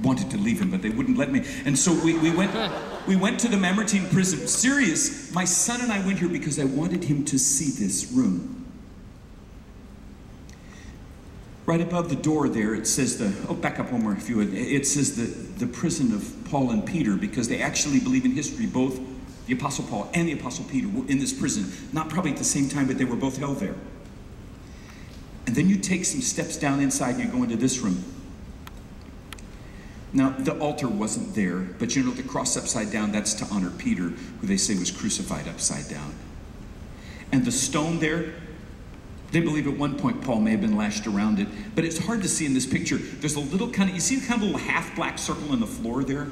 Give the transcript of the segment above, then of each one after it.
wanted to leave him, but they wouldn't let me. And so we went to the Mamertine prison. Serious. My son and I went here because I wanted him to see this room. Right above the door there, it says back up one more if you would. It says the prison of Paul and Peter, because they actually believe in history, both the Apostle Paul and the Apostle Peter were in this prison. Not probably at the same time, but they were both held there. And then you take some steps down inside and you go into this room. Now, the altar wasn't there, but you know the cross upside down, that's to honor Peter, who they say was crucified upside down. And the stone there, they believe at one point Paul may have been lashed around it, but it's hard to see in this picture. There's a little you see kind of a little half black circle in the floor there?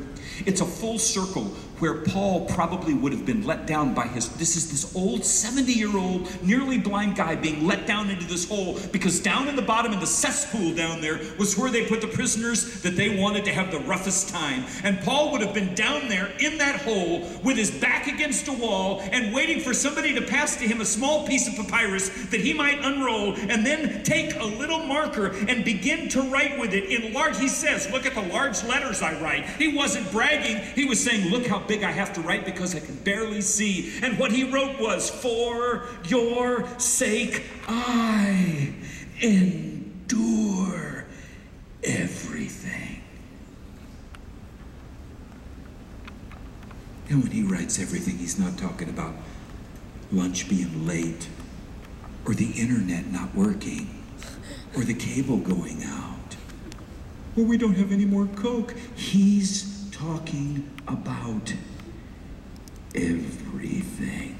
It's a full circle where Paul probably would have been let down by this old 70-year-old, nearly blind guy being let down into this hole, because down in the bottom in the cesspool down there was where they put the prisoners that they wanted to have the roughest time. And Paul would have been down there in that hole with his back against a wall and waiting for somebody to pass to him a small piece of papyrus that he might unroll and then take a little marker and begin to write with it in large. He says, look at the large letters I write. He wasn't bragging. He was saying, look how big I have to write because I can barely see. And what he wrote was, for your sake I endure everything. And when he writes everything, he's not talking about lunch being late, or the internet not working, or the cable going out, or we don't have any more Coke. He's talking about everything.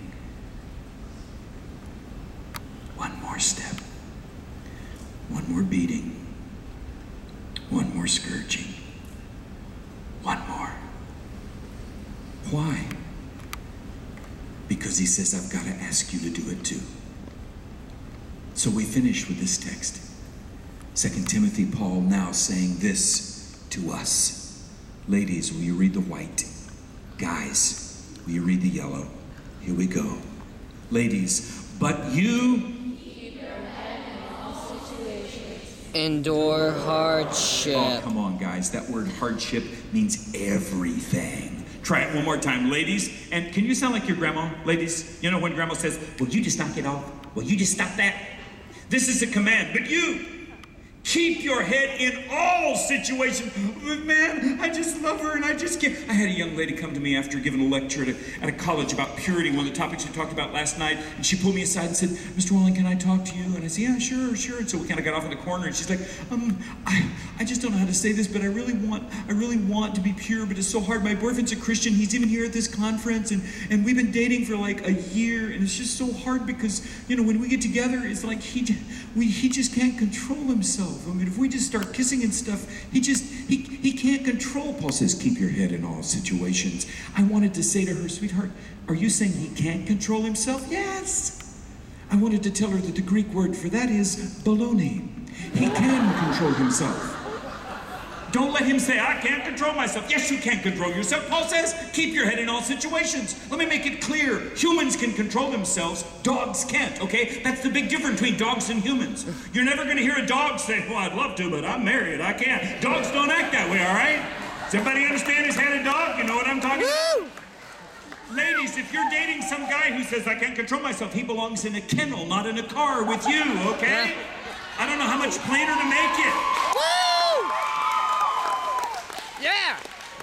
One more step, one more beating, one more scourging, one more. Why? Because he says, I've got to ask you to do it too. So we finish with this text. 2 Timothy, Paul now saying this to us. Ladies, will you read the white? Guys, will you read the yellow? Here we go. Ladies, but you keep your head in all situations. Endure hardship. Oh, come on, guys. That word hardship means everything. Try it one more time, ladies. And can you sound like your grandma, ladies? You know when grandma says, will you just knock it off? Will you just stop that? This is a command, but you keep your head in all situations. Man, I just love her and I just can't. I had a young lady come to me after giving a lecture at a college about purity, one of the topics we talked about last night, and she pulled me aside and said, Mr. Walling, can I talk to you? And I said, yeah, sure. And so we kind of got off in the corner and she's like, I just don't know how to say this, but I really want to be pure, but it's so hard. My boyfriend's a Christian. He's even here at this conference, and we've been dating for like a year, and it's just so hard because, you know, when we get together, it's like he just can't control himself. I mean, if we just start kissing and stuff, he can't control. Paul says, keep your head in all situations. I wanted to say to her, sweetheart, are you saying he can't control himself? Yes. I wanted to tell her that the Greek word for that is baloney. He can control himself. Don't let him say, I can't control myself. Yes, you can control yourself. Paul says, keep your head in all situations. Let me make it clear. Humans can control themselves. Dogs can't, okay? That's the big difference between dogs and humans. You're never going to hear a dog say, well, I'd love to, but I'm married. I can't. Dogs don't act that way, all right? Does everybody understand who's had a dog? You know what I'm talking about? Ladies, if you're dating some guy who says, I can't control myself, he belongs in a kennel, not in a car with you, okay? I don't know how much plainer to make it. Woo! Yeah!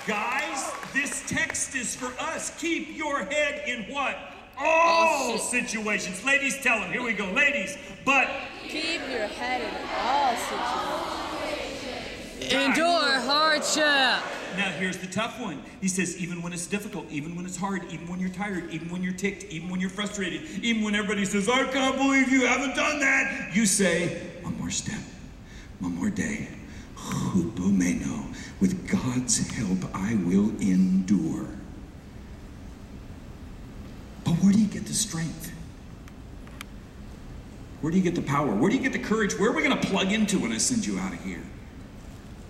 Guys, this text is for us. Keep your head in what? All situations. Ladies, tell them. Here we go. Ladies, but keep your head in all situations. Endure hardship. Now, here's the tough one. He says, even when it's difficult, even when it's hard, even when you're tired, even when you're ticked, even when you're frustrated, even when everybody says, I can't believe you haven't done that, you say, one more step, one more day. Hupomeno. With God's help, I will endure. But where do you get the strength? Where do you get the power? Where do you get the courage? Where are we going to plug into when I send you out of here?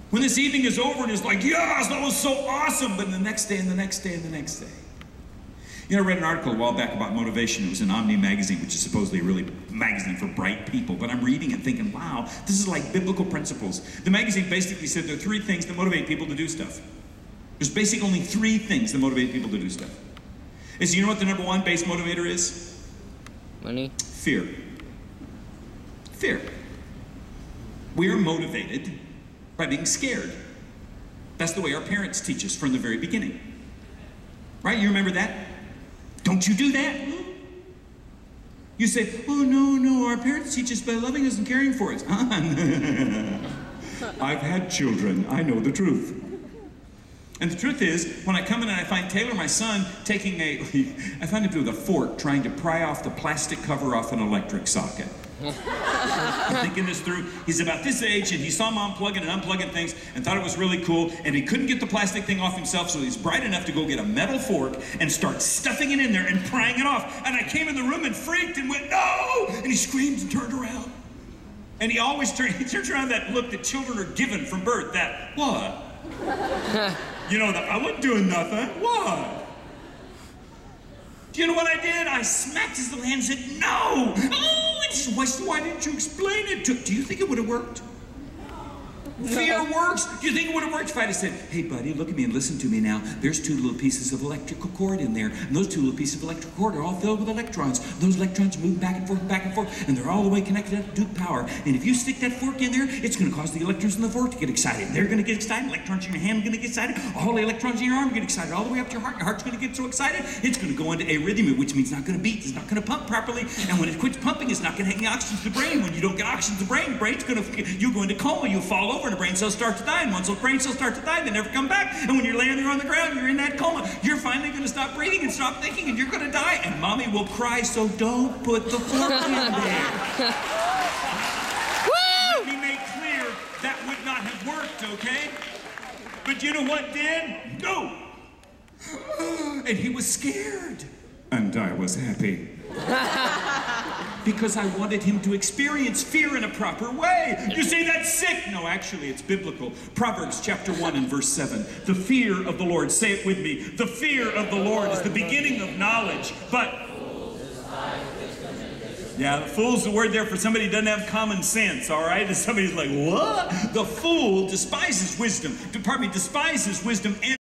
When this evening is over and it's like, yes, that was so awesome, but the next day and the next day and the next day. You know, I read an article a while back about motivation. It was in Omni magazine, which is supposedly a really magazine for bright people. But I'm reading it thinking, wow, this is like biblical principles. The magazine basically said there are 3 things that motivate people to do stuff. There's basically only 3 things that motivate people to do stuff. Is you know what the number 1 base motivator is? Money. Fear. Fear. We are motivated by being scared. That's the way our parents teach us from the very beginning. Right? You remember that? Don't you do that? You say, oh, no, our parents teach us by loving us and caring for us. I've had children. I know the truth. And the truth is, when I come in and I find Taylor, my son, I find him with a fork trying to pry off the plastic cover off an electric socket. I'm thinking this through. He's about this age, and he saw Mom plugging and unplugging things and thought it was really cool, and he couldn't get the plastic thing off himself, so he's bright enough to go get a metal fork and start stuffing it in there and prying it off. And I came in the room and freaked and went, no! And he screamed and turned around. And he always turns around that look that children are given from birth, that, what? You know, I wasn't doing nothing. What? Do you know what I did? I smacked his little hand and said, no! Oh, why didn't you explain it to him? Do you think it would have worked? Fear works. Do you think it would have worked if I'd have said, hey, buddy, look at me and listen to me now. There's 2 little pieces of electrical cord in there, and those 2 little pieces of electrical cord are all filled with electrons. Those electrons move back and forth, and they're all the way connected up to Duke power. And if you stick that fork in there, it's going to cause the electrons in the fork to get excited. They're going to get excited. Electrons in your hand are going to get excited. All the electrons in your arm get excited. All the way up to your heart. Your heart's going to get so excited, it's going to go into arrhythmia, which means it's not going to beat. It's not going to pump properly. And when it quits pumping, it's not going to get any oxygen to the brain. When you don't get oxygen to the brain, you'll go into coma. You'll fall over, and the brain cells start to die. And once those brain cells start to die, they never come back. And when you're laying there on the ground, you're in that coma. You're finally going to stop breathing and stop thinking, and you're going to die. And Mommy will cry, so don't put the fork in there. Let me make clear, that would not have worked, okay? But you know what did? No. And he was scared. And I was happy. Because I wanted him to experience fear in a proper way. You say that's sick. No, actually, it's biblical. Proverbs chapter 1 and verse 7. The fear of the Lord. Say it with me. The fear of the Lord is the beginning of knowledge. But yeah, the fool's the word there for somebody who doesn't have common sense, all right? And somebody's like, what? The fool despises wisdom. Despises wisdom and